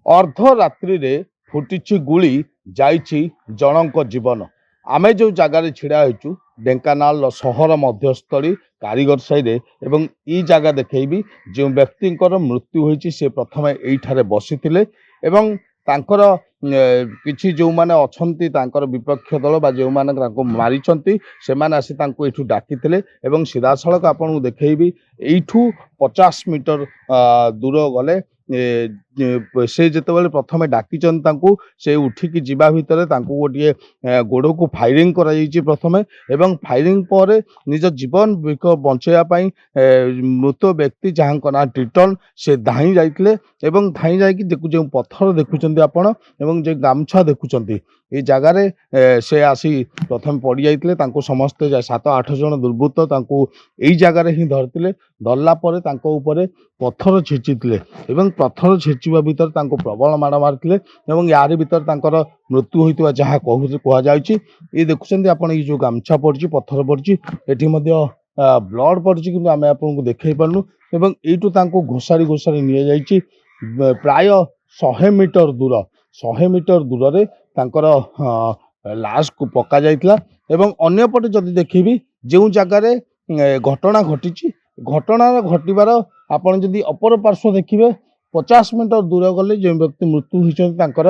अर्धरात्रि फुटी गुली जाइछि जनक जीवन। आमे जो जगार छिड़ा होइछु ढेंकानाल सहर मध्यस्थली कारीगर साइरे एवं ई जगह देखैबी जो व्यक्ति मृत्यु होइछि से प्रथमे एइठारे बसिथिले एवं तांकर किछि जो माने अछंती तांकर विपक्ष दल बा जो माने तांको मारिछंती से माने आसी तांको एठु डाकिथिले एवं सीधासळक आपन देखैबी एइठु 50 मीटर दूर गले से जेतेबेले प्रथमे डाकिचन तांको से उठिकी जीवा भितरे तांको गोटे गोड़ को फायरिंग करा जायछि प्रथमे एवं फायरिंग पर निज जीवन बंचेया पई मृत व्यक्ति जहां ना टिटन से धाई जाइतिले एवं धाई जाइकी जो पत्थर देखुचंती आपण एवं जे गामछा देखुचंती ए जगार से आसी प्रथम पड़ जाइतिले तांको समस्त 7-8 जन दुर्बृत्त तांको एई जगार ही धरतिले धरला परे तांको ऊपर पत्थर छेचितिले एवं पत्थर छेचिबा भीतर तांको प्रबल माड़ मारतिले एवं यार भीतर तांकर मृत्यु होइतबा जहा कहा जायछि। ये देखुचंती आपण ई जो गामछा पड़छि पत्थर पड़छि एठी मध्ये ब्लड पड़छि किंतु आमे आपनको देखै पारनु एवं एटू तांको घोसारी घोसारी निया जायछि प्राय 100 मीटर दूर रे तांकर लाश को पका जाइतला एवं अन्य पटे जदि देखिबी जो जगार घटना घटिछि घटना घटिबार आपण जदि अपर पार्श्व देखिबे 50 मीटर दूर गले जो व्यक्ति मृत्यु होइछन तांकर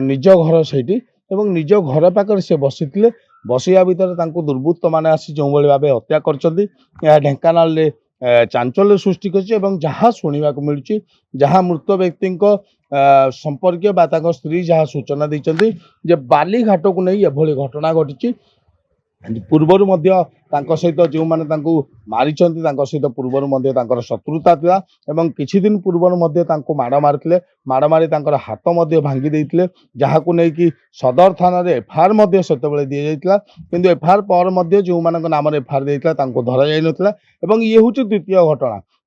निज घर सेठी एवं निज घर पाकर से बसिथिले बसिया भितर तांको दुर्बृत्त माने आसी जो भली भाबे हत्या करचंती या ढेंकानाल ले चांचल्य सृष्टि करछि एवं जहा सुनिबा को मिलुछि जहा मृत व्यक्ति को संपर्क बा तांको स्त्री जहा सूचना दैचंती जे बाली घाट को नै एभली घटना घटिछि। पूर्वर मध्य तांको सहित जो माने तांको मारिचंती तांको सहित पूर्वर मध्य तांकर शत्रुता थिला एवं किछि दिन पूर्वर मध्य तांको माड़ मारथिले माड़ मारी तांकर हाथ मध्य भांगी देइथिले जहा को नै कि सदर थाना रे एफआईआर मध्य सेतेबेले दिया जाइतिला किंतु एफआईआर पर मध्य जो मानक नाम रे एफआईआर देइथिला तांको धरा जाय नथिला एवं ये होछि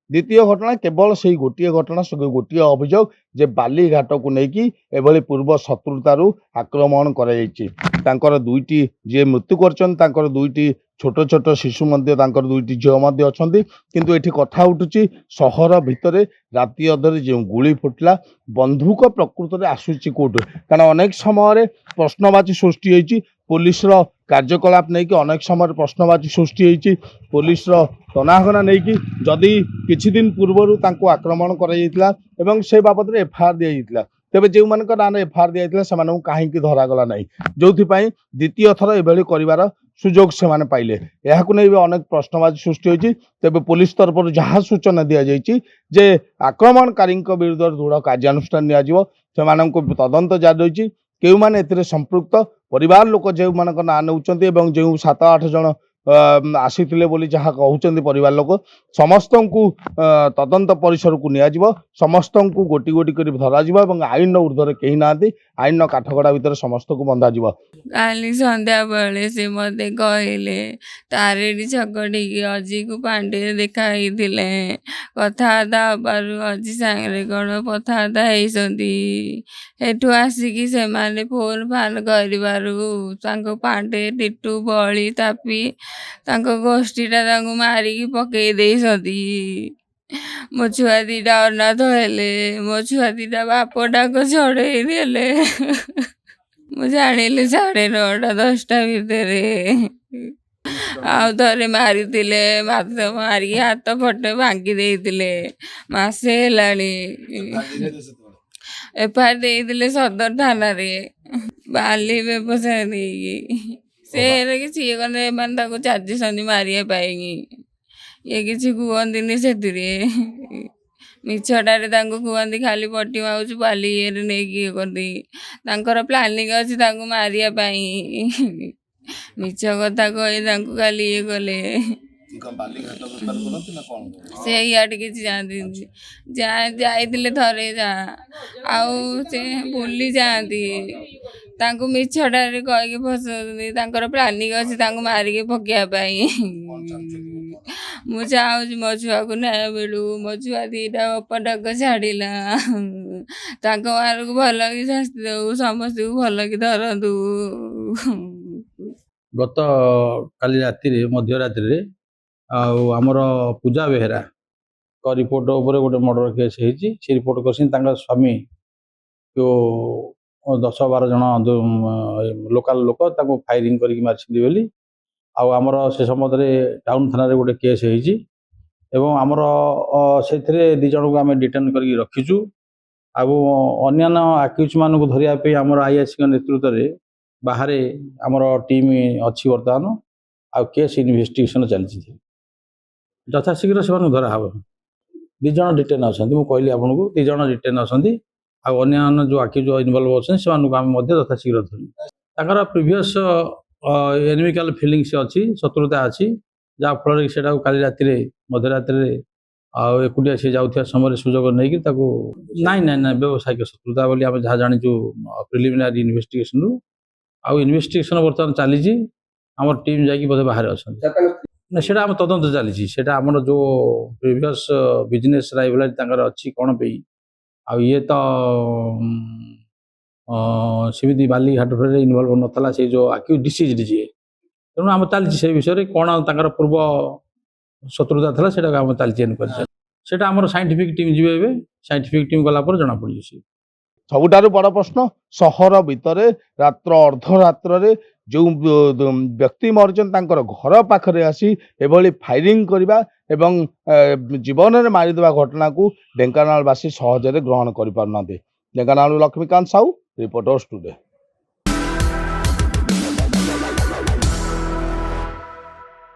द्वितीय घटना केवल से गोटे घटना से गोटे अभियोग जे बाली घाट को लेकिन एभली पूर्व शत्रुतारू आक्रमण कर दुईटी जे मृत्यु कर दुईटी छोट छोट शिशु दुईटी झील अच्छा किंतु एठी कथा उठुची सहर भितर राति अधरे जो गुली फुटला बंधुक प्रकृत में आसूची कोट कारण अनेक समय प्रश्नवाची सृष्टि होती पुलिस कार्यकलाप नहीं कि अनेक समय प्रश्नवाची सृष्टि होती पुलिस तनाघना नहीं कि जदि किछि दिन पूर्व आक्रमण कर से बाबद एफआईआर दि जाइतिला तेबे जो मान नाम एफआईआर दि जाइतिला से मानू कहीं धरागला नहीं जो द्वितीय थर एभली करिवार सुजोग से माने पाइले यहाकु नै अनेक प्रश्नवाची सृष्टि होइछि तेबे पुलिस तरफ जहाँ सूचना दि जाइछि जे आक्रमणकारी विरुद्ध दृढ़ कार्यानुष्ठान निया जिवो सेमानंको तदंत जारी रहिछि केउ माने एथिरे संपृक्त परिवार लोक जे मानक ना नउचंती एवं जो 7-8 जन आसीथिले बोली जहाँ कहउचंती परिवार लोक समस्त को तदंत परिसर को निया जिवो समस्त को गोटी गोटी करी धरा जिवो एवं आईन ऊर्ध्वर केही नांती आईन काठगड़ा भीतर समस्त को बंधा जिवो। काली संध्या बेले से मते कहले तारेडी छकड़ी अजी को पांडे देखाई दिले कथादा बारु अजी सांगरे कोन कथादा हेसंती हेठु आसिकी से माने फोन फान करिबारु तांको पांडे टिटू बळी तापी तांको गोष्ठीटा तांको मारिकी पकेई देइसंती मो छुआ दीटा अनाथ हेले मो छुआ दीटा बापटाको छड़ेई देले मु जानिली 9:30-10टा भितरे आउ थरे मारिथिले मारी हाथ फटे भांगी देइथिले मासे हेलाणी एफआईआर देइथिले सदर थाना रे बाली व्यवसाय देइकी से किसी कने मान ताको चार्जिसनी मारिया पाएगी ये किसी कुहंतिनी सेतिरे मिछटारे तांको कुहंती खाली पट्टी माउछु बाली ये नेकी करदी तांकर प्लानिंग अछि तांको मारिया पाई मिछ कथा कहि तांको खाली ये गले से याड किछि जानती जा जाइतिले थरे जा आउ से भूली जाती तांको मिछटारे कहि फसदी तांकर प्लानिंग अछि तांको मारी के पकिया पाई मु चाहूँ मो छुआ को न्याय मिलू मो छुआ दीटा बापटाक छाड़िला तांको मार को भल कि शास्ति दऊ समस्त को भल कि धरतु। गत काली राति मध्यरात्रि आमर पूजा बेहेरा रिपोर्ट उपर गोटे मर्डर केस होती से रिपोर्ट कर स्वामी କେଉଁ 10-12 ଜଣ ଲୋକାଲ ଲୋକ ତାକୁ ଫାୟାରିଂ କରିକି ମାରିଛନ୍ତି ବୋଲି। ଆଉ ଆମର ସେ ସମୟରେ ଟାଉନ୍ ଥାନାରେ ଗୋଟେ କେସ୍ ହେଇଛି ଏବଂ ଆମର ସେଥିରେ 2 ଜଣଙ୍କୁ ଆମେ ଡିଟେନ୍ କରିକି ରଖିଛୁ। ଆଉ ଅନ୍ୟାନ୍ୟ ଆକ୍ୟୁଜ୍ ମାନଙ୍କୁ ଧରିବା ପାଇଁ ଆମର ଆଇଆଇସିଙ୍କ ନେତୃତ୍ୱରେ ବାହାରେ ଆମର ଟିମ୍ ଅଛି ବର୍ତ୍ତମାନ। ଆଉ କେସ୍ ଇନଭେଷ୍ଟିଗେସନ୍ ଚାଲିଛି, ଯଥାଶୀଘ୍ର ସେମାନଙ୍କୁ ଧରାହେବ। 2 ଜଣ ଡିଟେନ୍ ଅଛନ୍ତି, ମୁଁ କହିଲି ଆପଣଙ୍କୁ 2 ଜଣ ଡିଟେନ୍ ଅଛନ୍ତି। ଆଉ ଅନ୍ୟାନ୍ୟ ଯେଉଁ ଆକ୍ୟୁଜ୍ ଇନଭଲ୍ଭ ଅଛନ୍ତି ସେମାନଙ୍କୁ ଆମେ ମଧ୍ୟ ଯଥାଶୀଘ୍ର ଧରିବୁ। ତାଙ୍କର ପ୍ରିଭିୟସ୍ ଏନିମିକାଲ ଫିଲିଙ୍ଗସ୍ ଅଛି, ଶତ୍ରୁତା ଅଛି, ଯାହାଫଳରେ ସେଟାକୁ କାଲି ରାତିରେ ମଧ୍ୟରାତ୍ରିରେ ଆଉ ଏକୁଟିଆ ସେ ଯାଉଥିବା ସମୟରେ ସୁଯୋଗ ନେଇକି ତାକୁ ନାଇଁ ବ୍ୟବସାୟିକ ଶତ୍ରୁତା ବୋଲି ଆମେ ଯାହା ଜାଣିଛୁ ପ୍ରିଲିମିନାରୀ ଇନଭେଷ୍ଟିଗେସନରୁ। ଆଉ ଇନଭେଷ୍ଟିଗେସନ ବର୍ତ୍ତମାନ ଚାଲିଛି, ଆମର ଟିମ୍ ଯାଇକି ବୋଧେ ବାହାରେ ଅଛନ୍ତି। ନା ସେଇଟା ଆମ ତଦନ୍ତ ଚାଲିଛି, ସେଇଟା ଆମର ଯେଉଁ ପ୍ରିଭିୟସ୍ ବିଜନେସ୍ ରାଇଭାଲାରୀ ତାଙ୍କର ଅଛି କ'ଣ ପାଇଁ। ଆଉ ଇଏ ତ ସେମିତି ବାଲି ଘାଟରେ ଇନଭଲ୍ଭ ନଥିଲା, ସେଇ ଯେଉଁ ଆକ୍ୟୁଜ୍ ଡିସିଜ୍ଡ ଯିଏ। ତେଣୁ ଆମ ଚାଲିଛି ସେ ବିଷୟରେ କ'ଣ ତାଙ୍କର ପୂର୍ବ ଶତ୍ରୁତା ଥିଲା, ସେଇଟାକୁ ଆମେ ଚାଲିଛି ଏନକ୍ୱାରି। ସେଇଟା ଆମର ସାଇଣ୍ଟିଫିକ୍ ଟିମ୍ ଯିବେ, ଏବେ ସାଇଣ୍ଟିଫିକ୍ ଟିମ୍ ଗଲା ପରେ ଜଣାପଡ଼ିଯିବ। ସେ ସବୁଠାରୁ ବଡ଼ ପ୍ରଶ୍ନ, ସହର ଭିତରେ ରାତ୍ର ଅର୍ଦ୍ଧରାତ୍ରରେ ଯେଉଁ ବ୍ୟକ୍ତି ମରିଛନ୍ତି ତାଙ୍କର ଘର ପାଖରେ ଆସି ଏଭଳି ଫାୟାରିଂ କରିବା ଏବଂ ଜୀବନରେ ମାରିଦେବା ଘଟଣାକୁ ଢେଙ୍କାନାଳବାସୀ ସହଜରେ ଗ୍ରହଣ କରିପାରୁନାହାନ୍ତି। ଢେଙ୍କାନାଳରୁ ଲକ୍ଷ୍ମୀକାନ୍ତ ସାହୁ, ରିପୋର୍ଟର୍ସ ଟୁଡେ।